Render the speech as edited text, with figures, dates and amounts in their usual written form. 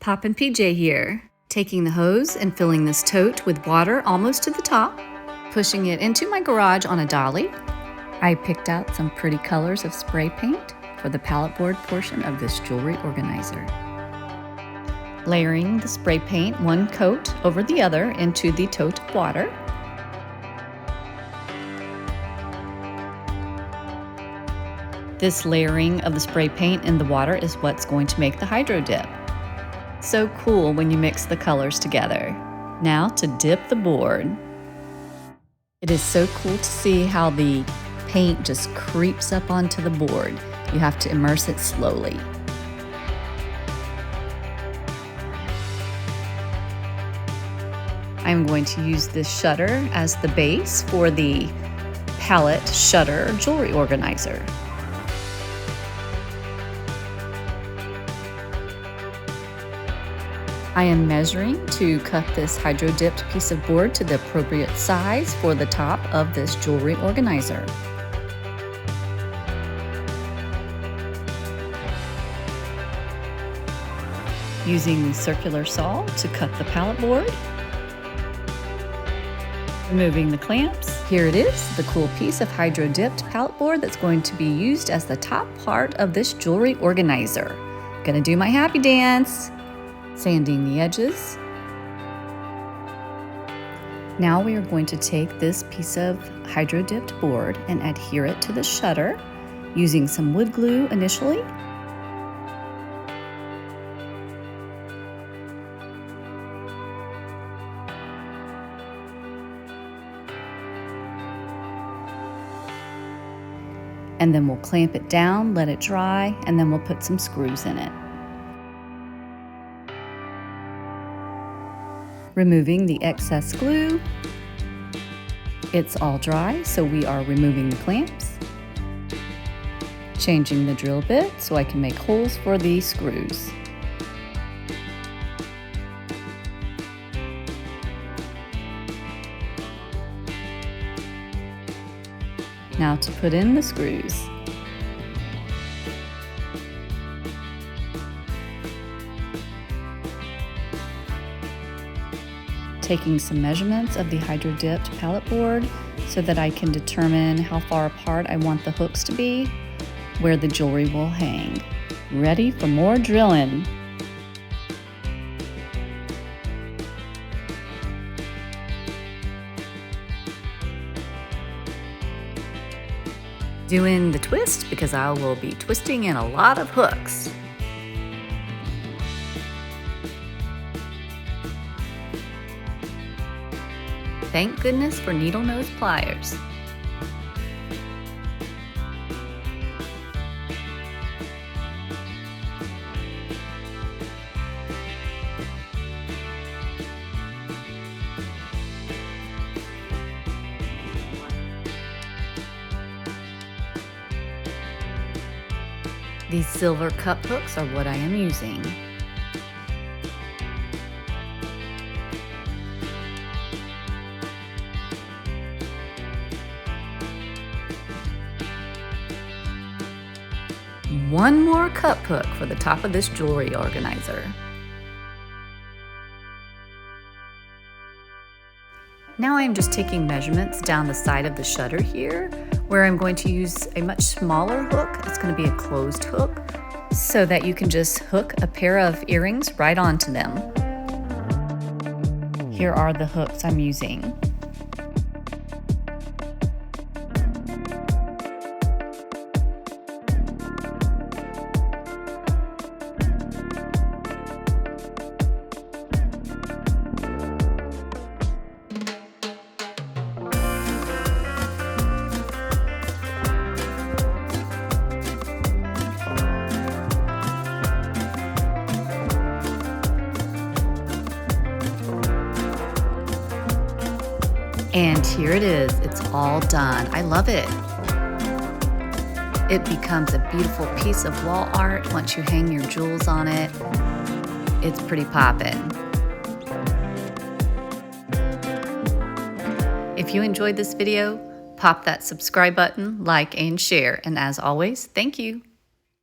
PoppinPJ here, taking the hose and filling this tote with water almost to the top, pushing it into my garage on a dolly. I picked out some pretty colors of spray paint for the pallet board portion of this jewelry organizer. Layering the spray paint one coat over the other into the tote of water. This layering of the spray paint in the water is what's going to make the hydro dip. So cool when you mix the colors together. Now to dip the board. It is so cool to see how the paint just creeps up onto the board. You have to immerse it slowly. I'm going to use this shutter as the base for the Pallet shutter jewelry organizer. I am measuring to cut this hydro dipped piece of board to the appropriate size for the top of this jewelry organizer. Using the circular saw to cut the pallet board. Removing the clamps. Here it is, the cool piece of hydro dipped pallet board that's going to be used as the top part of this jewelry organizer. Gonna do my happy dance. Sanding the edges. Now we are going to take this piece of hydro dipped board and adhere it to the shutter using some wood glue initially. And then we'll clamp it down, let it dry, and then we'll put some screws in it. Removing the excess glue. It's all dry, so we are removing the clamps. Changing the drill bit so I can make holes for the screws. Now to put in the screws. Taking some measurements of the hydro dipped pallet board so that I can determine how far apart I want the hooks to be, where the jewelry will hang. Ready for more drilling. Doing the twist because I will be twisting in a lot of hooks. Thank goodness for needle nose pliers. These silver cup hooks are what I am using. One more cup hook for the top of this jewelry organizer. Now I'm just taking measurements down the side of the shutter here, where I'm going to use a much smaller hook. It's going to be a closed hook, so that you can just hook a pair of earrings right onto them. Here are the hooks I'm using. And here it is, it's all done. I love it. It becomes a beautiful piece of wall art once you hang your jewels on it. It's pretty poppin'. If you enjoyed this video, pop that subscribe button, like, and share. And as always, thank you.